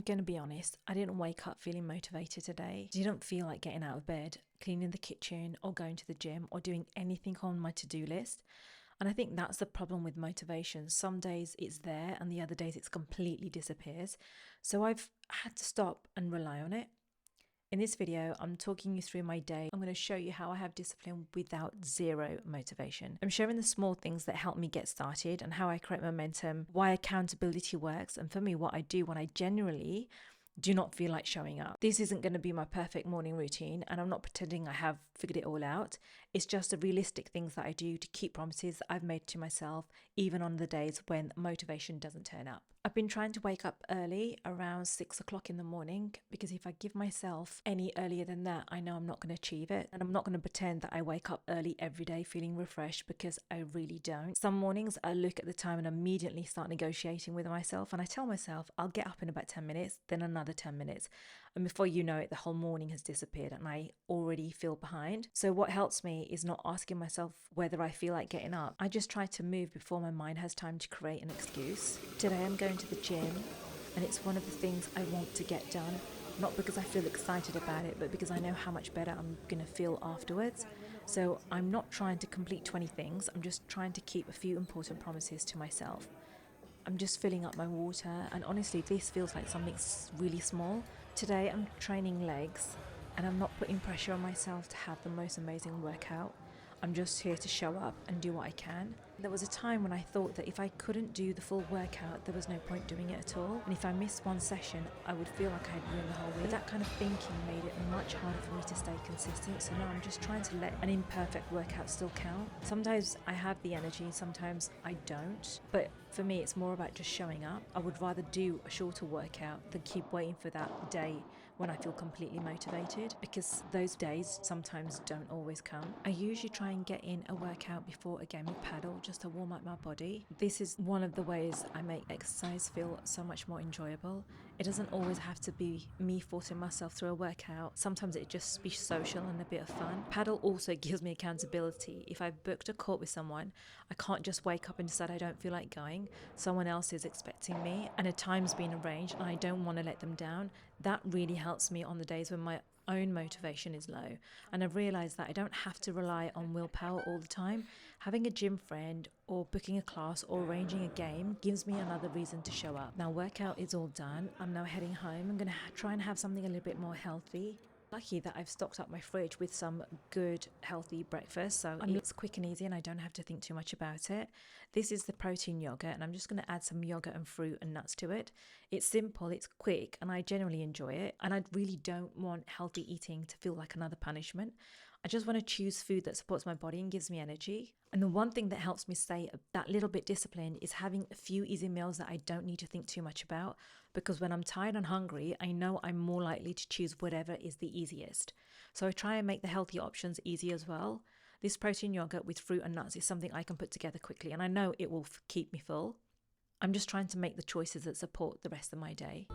going to be honest, I didn't wake up feeling motivated today. Didn't feel like getting out of bed, cleaning the kitchen, or going to the gym, or doing anything on my to-do list. And I think that's the problem with motivation. Some days it's there and the other days it's completely disappears. So I've had to stop and rely on it. In this video, I'm talking you through my day. I'm going to show you how I have discipline without zero motivation. I'm sharing the small things that help me get started and how I create momentum, why accountability works, and for me, what I do when I genuinely do not feel like showing up. This isn't going to be my perfect morning routine, and I'm not pretending I have figured it all out. It's just the realistic things that I do to keep promises that I've made to myself, even on the days when motivation doesn't turn up. I've been trying to wake up early, around 6 o'clock in the morning, because if I give myself any earlier than that, I know I'm not going to achieve it. And I'm not going to pretend that I wake up early every day feeling refreshed, because I really don't. Some mornings I look at the time and immediately start negotiating with myself, and I tell myself I'll get up in about 10 minutes, then another 10 minutes. And before you know it, the whole morning has disappeared and I already feel behind. So what helps me is not asking myself whether I feel like getting up. I just try to move before my mind has time to create an excuse. Today I'm going to the gym, and it's one of the things I want to get done. Not because I feel excited about it, but because I know how much better I'm going to feel afterwards. So I'm not trying to complete 20 things. I'm just trying to keep a few important promises to myself. I'm just filling up my water, and honestly this feels like something really small. Today I'm training legs, and I'm not putting pressure on myself to have the most amazing workout. I'm just here to show up and do what I can. There was a time when I thought that if I couldn't do the full workout, there was no point doing it at all. And if I missed one session, I would feel like I had ruined the whole week. But that kind of thinking made it much harder for me to stay consistent. So now I'm just trying to let an imperfect workout still count. Sometimes I have the energy, sometimes I don't. But for me, it's more about just showing up. I would rather do a shorter workout than keep waiting for that day when I feel completely motivated, because those days sometimes don't always come. I usually try and get in a workout before a game of paddle just to warm up my body. This is one of the ways I make exercise feel so much more enjoyable. It doesn't always have to be me forcing myself through a workout. Sometimes it just be social and a bit of fun. Paddle also gives me accountability. If I've booked a court with someone, I can't just wake up and decide I don't feel like going. Someone else is expecting me and a time's been arranged and I don't want to let them down. That really helps me on the days when my own motivation is low. And I've realized that I don't have to rely on willpower all the time. Having a gym friend or booking a class or arranging a game gives me another reason to show up. Now workout is all done. I'm now heading home. I'm going to try and have something a little bit more healthy. Lucky that I've stocked up my fridge with some good healthy breakfast, so it's quick and easy and I don't have to think too much about it. This is the protein yogurt, and I'm just going to add some yogurt and fruit and nuts to it. It's simple, it's quick, and I generally enjoy it, and I really don't want healthy eating to feel like another punishment. I just want to choose food that supports my body and gives me energy. And the one thing that helps me stay that little bit disciplined is having a few easy meals that I don't need to think too much about, because when I'm tired and hungry, I know I'm more likely to choose whatever is the easiest. So I try and make the healthy options easy as well. This protein yogurt with fruit and nuts is something I can put together quickly, and I know it will keep me full. I'm just trying to make the choices that support the rest of my day.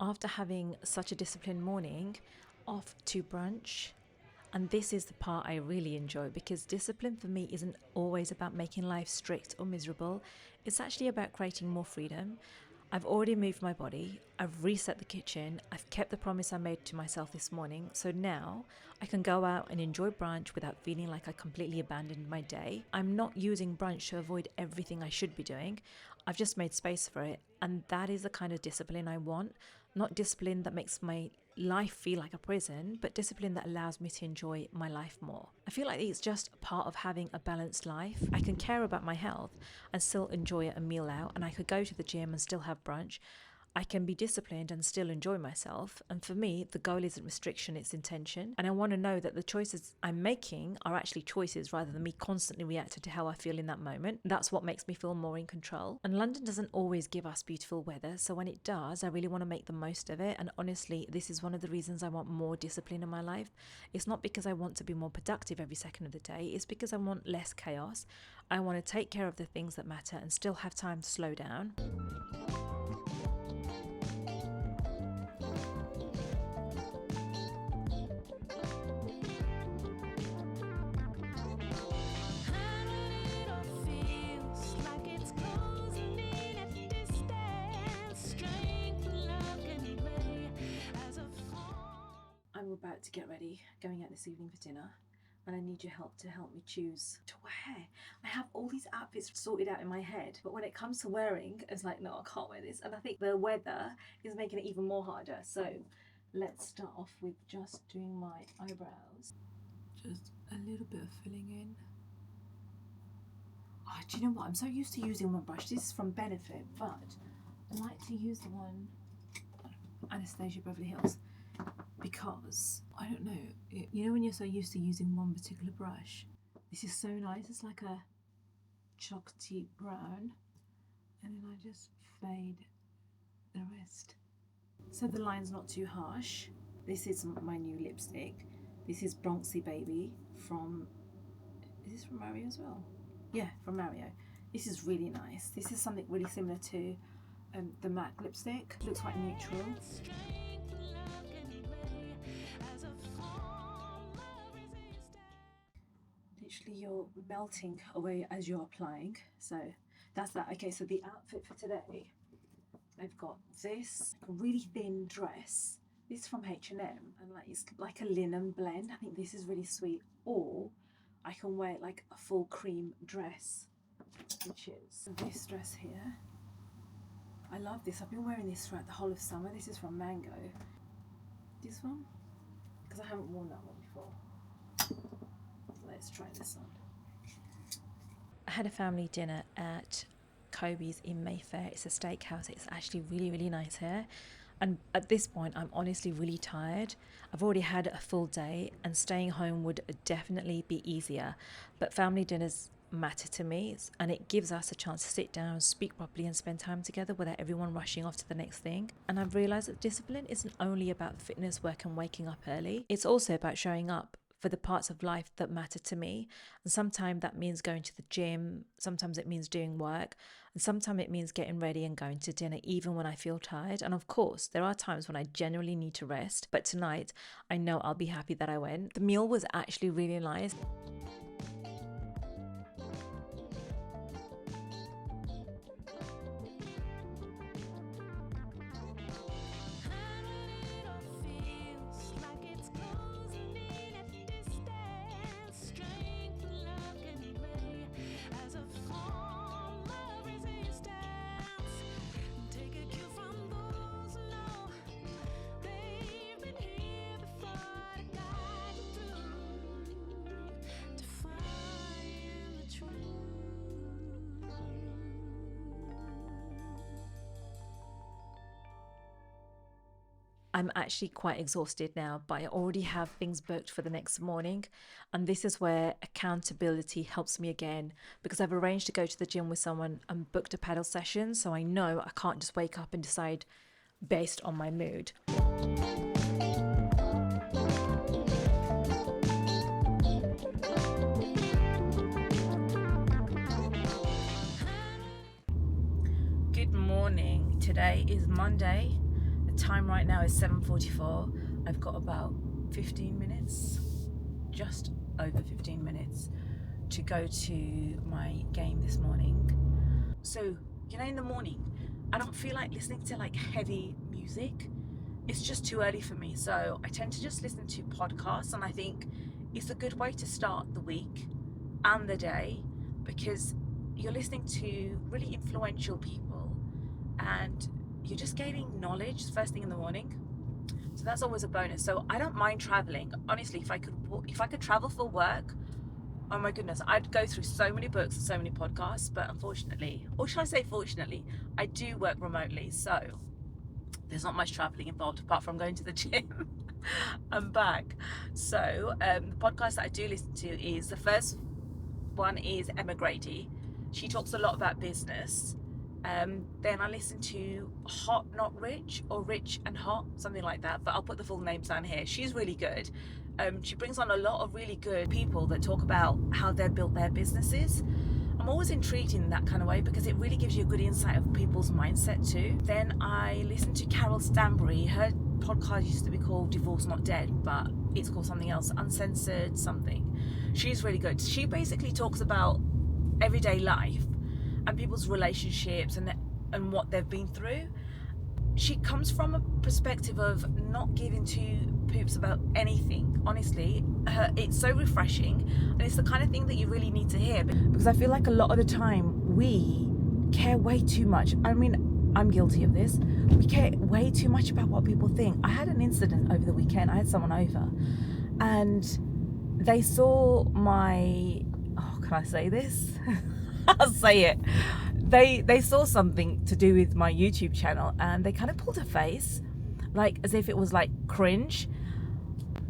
After having such a disciplined morning, off to brunch. And this is the part I really enjoy, because discipline for me isn't always about making life strict or miserable. It's actually about creating more freedom. I've already moved my body, I've reset the kitchen, I've kept the promise I made to myself this morning, so now I can go out and enjoy brunch without feeling like I completely abandoned my day. I'm not using brunch to avoid everything I should be doing. I've just made space for it, and that is the kind of discipline I want. Not discipline that makes my life feel like a prison, but discipline that allows me to enjoy my life more. I feel like it's just a part of having a balanced life. I can care about my health and still enjoy a meal out, and I could go to the gym and still have brunch. I can be disciplined and still enjoy myself. And for me, the goal isn't restriction, it's intention. And I want to know that the choices I'm making are actually choices rather than me constantly reacting to how I feel in that moment. That's what makes me feel more in control. And London doesn't always give us beautiful weather. So when it does, I really want to make the most of it. And honestly, this is one of the reasons I want more discipline in my life. It's not because I want to be more productive every second of the day. It's because I want less chaos. I want to take care of the things that matter and still have time to slow down. I'm about to get ready, going out this evening for dinner, and I need your help to help me choose to wear. I have all these outfits sorted out in my head, but when it comes to wearing, it's like, no, I can't wear this. And I think the weather is making it even more harder. So let's start off with just doing my eyebrows. Just a little bit of filling in. Oh, do you know what? I'm so used to using one brush. This is from Benefit, but I like to use the one Anastasia Beverly Hills. Because, I don't know, you know when you're so used to using one particular brush? This is so nice, it's like a chocolatey brown, and then I just fade the rest. So the line's not too harsh. This is my new lipstick. This is Bronxy Baby from, is this from Mario as well? Yeah, from Mario. This is really nice. This is something really similar to the MAC lipstick. It looks quite neutral. Literally you're melting away as you're applying, so that's that. Okay, so the outfit for today, I've got this really thin dress. This is from H&M, and like it's like a linen blend. I think this is really sweet. Or I can wear like a full cream dress, which is this dress here. I love this. I've been wearing this throughout the whole of summer. This is from Mango. This one, because I haven't worn that one before. Let's try this on. I had a family dinner at Kobe's in Mayfair. It's a steakhouse. It's actually really, really nice here. And at this point, I'm honestly really tired. I've already had a full day, and staying home would definitely be easier. But family dinners matter to me, and it gives us a chance to sit down, speak properly, and spend time together without everyone rushing off to the next thing. And I've realised that discipline isn't only about fitness, work, and waking up early. It's also about showing up for the parts of life that matter to me. And sometimes that means going to the gym, sometimes it means doing work, and sometimes it means getting ready and going to dinner even when I feel tired. And of course, there are times when I genuinely need to rest, but tonight I know I'll be happy that I went. The meal was actually really nice. I'm actually quite exhausted now, but I already have things booked for the next morning. And this is where accountability helps me again, because I've arranged to go to the gym with someone and booked a paddle session. So I know I can't just wake up and decide based on my mood. Good morning. Today is Monday. The time right now is 7:44. I've got about 15 minutes, just over 15 minutes to go to my game this morning. So, you know, in the morning, I don't feel like listening to like heavy music. It's just too early for me. So I tend to just listen to podcasts, and I think it's a good way to start the week and the day, because you're listening to really influential people and you're just gaining knowledge first thing in the morning. So that's always a bonus. So I don't mind traveling. Honestly, if I could travel for work, oh my goodness, I'd go through so many books and so many podcasts. But unfortunately, or should I say fortunately, I do work remotely. So there's not much traveling involved apart from going to the gym and back. So the podcast that I do listen to is, the first one is Emma Grady. She talks a lot about business. Then I listen to Hot Not Rich, or Rich and Hot, something like that, but I'll put the full names down here. She's really good. She brings on a lot of really good people that talk about how they've built their businesses. I'm always intrigued in that kind of way because it really gives you a good insight of people's mindset too. Then I listen to Carol Stanbury. Her podcast used to be called Divorce Not Dead, but it's called something else, Uncensored something. She's really good. She basically talks about everyday life and people's relationships and what they've been through. She comes from a perspective of not giving two poops about anything. Honestly, it's so refreshing, and it's the kind of thing that you really need to hear, because I feel like a lot of the time we care way too much. I mean, I'm guilty of this. We care way too much about what people think. I had an incident over the weekend. I had someone over and they saw my, can I say this? I'll say it. They saw something to do with my YouTube channel, and they kind of pulled a face, like as if it was like cringe.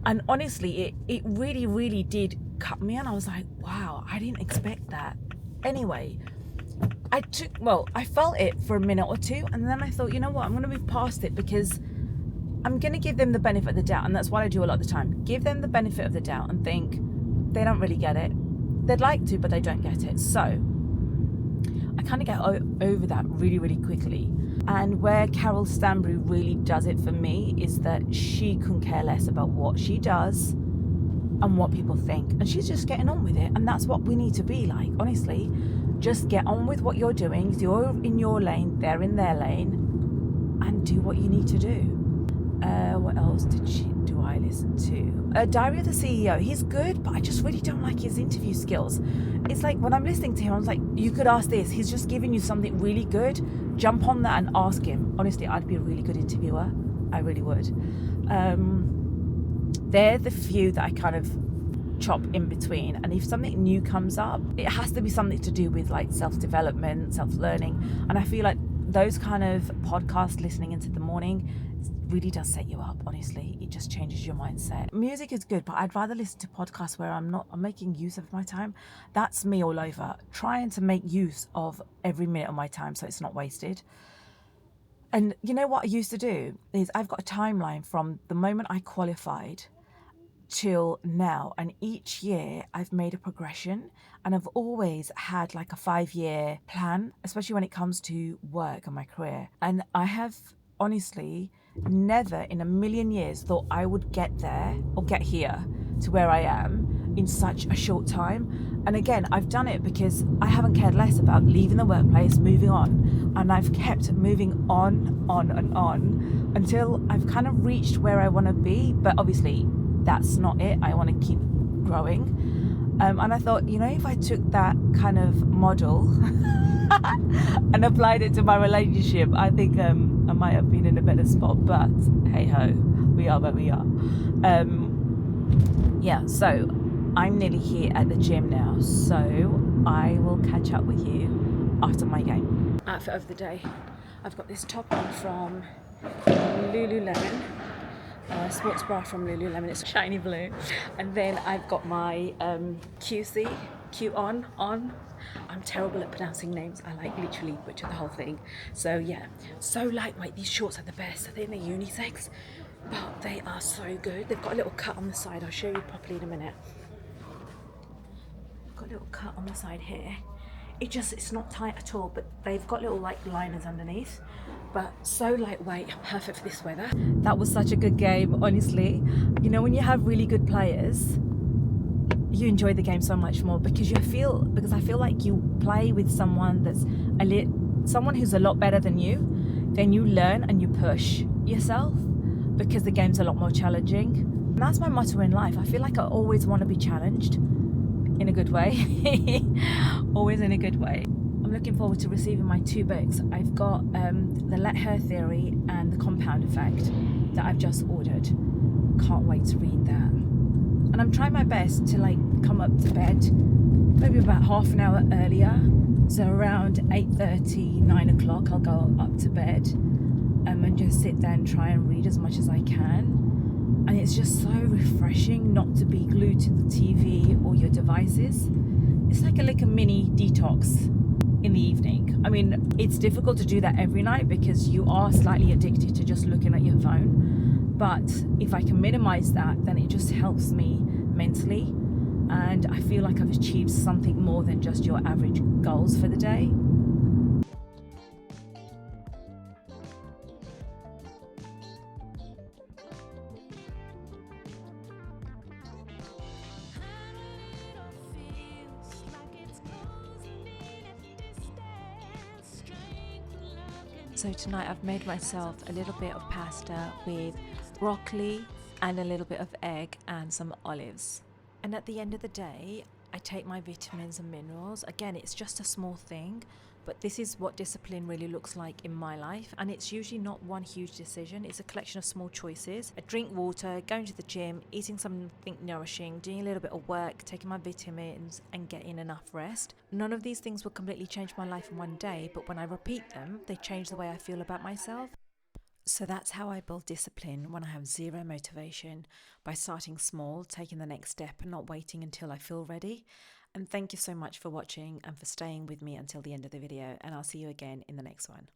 And honestly, it really, really did cut me. And I was like, wow, I didn't expect that. Anyway, I felt it for a minute or two, and then I thought, you know what, I'm going to move past it, because I'm going to give them the benefit of the doubt. And that's what I do a lot of the time. Give them the benefit of the doubt and think they don't really get it. They'd like to, but they don't get it. So I kind of get over that really, really quickly. And where Carol Stanbury really does it for me is that she couldn't care less about what she does and what people think. And she's just getting on with it. And that's what we need to be like, honestly. Just get on with what you're doing. You're in your lane, they're in their lane, and do what you need to do. What else do I listen to? Diary of the CEO. He's good, but I just really don't like his interview skills. It's like when I'm listening to him, I was like, you could ask this. He's just giving you something really good. Jump on that and ask him. Honestly, I'd be a really good interviewer. I really would. They're the few that I kind of chop in between. And if something new comes up, it has to be something to do with like self-development, self-learning. And I feel like those kind of podcasts, listening into the morning, really does set you up. Honestly, it just changes your mindset. Music is good, but I'd rather listen to podcasts where I'm making use of my time. That's me all over, trying to make use of every minute of my time so it's not wasted. And you know what I used to do is, I've got a timeline from the moment I qualified till now, and each year I've made a progression, and I've always had like a 5-year plan, especially when it comes to work and my career. And I have honestly never in a million years thought I would get there or get here to where I am in such a short time. And again, I've done it because I haven't cared less about leaving the workplace, moving on, and I've kept moving on and on until I've kind of reached where I want to be. But obviously that's not it. I want to keep growing. And I thought, you know, if I took that kind of model and applied it to my relationship, I think I might have been in a better spot. But hey ho, we are where we are. So I'm nearly here at the gym now, so I will catch up with you after my game. Outfit of the day. I've got this top on from Lululemon. Sports bra from Lululemon, it's shiny blue. And then I've got my Q-on. I'm terrible at pronouncing names. I like literally butcher the whole thing. So yeah, so lightweight. These shorts are the best. I think they're unisex, but they are so good. They've got a little cut on the side. I'll show you properly in a minute. Got a little cut on the side here. It's not tight at all, but they've got little like liners underneath. But so lightweight, perfect for this weather. That was such a good game, honestly. You know, when you have really good players, you enjoy the game so much more, because I feel like you play with someone that's someone who's a lot better than you. Then you learn and you push yourself, because the game's a lot more challenging. And that's my motto in life. I feel like I always want to be challenged in a good way. Always in a good way. I'm looking forward to receiving my 2 books. I've got the Let Her Theory and the Compound Effect that I've just ordered. Can't wait to read that. And I'm trying my best to like come up to bed maybe about half an hour earlier. So around 8:30, 9 o'clock, I'll go up to bed. and just sit there and try and read as much as I can. And it's just so refreshing not to be glued to the TV or your devices. It's like a mini detox in the evening. I mean, it's difficult to do that every night because you are slightly addicted to just looking at your phone. But if I can minimize that, then it just helps me mentally. And I feel like I've achieved something more than just your average goals for the day. So tonight I've made myself a little bit of pasta with broccoli and a little bit of egg and some olives. And at the end of the day, I take my vitamins and minerals. Again, it's just a small thing, but this is what discipline really looks like in my life. And it's usually not one huge decision. It's a collection of small choices. I drink water, going to the gym, eating something nourishing, doing a little bit of work, taking my vitamins and getting enough rest. None of these things will completely change my life in one day, but when I repeat them, they change the way I feel about myself. So that's how I build discipline when I have zero motivation, by starting small, taking the next step and not waiting until I feel ready. And thank you so much for watching and for staying with me until the end of the video, and I'll see you again in the next one.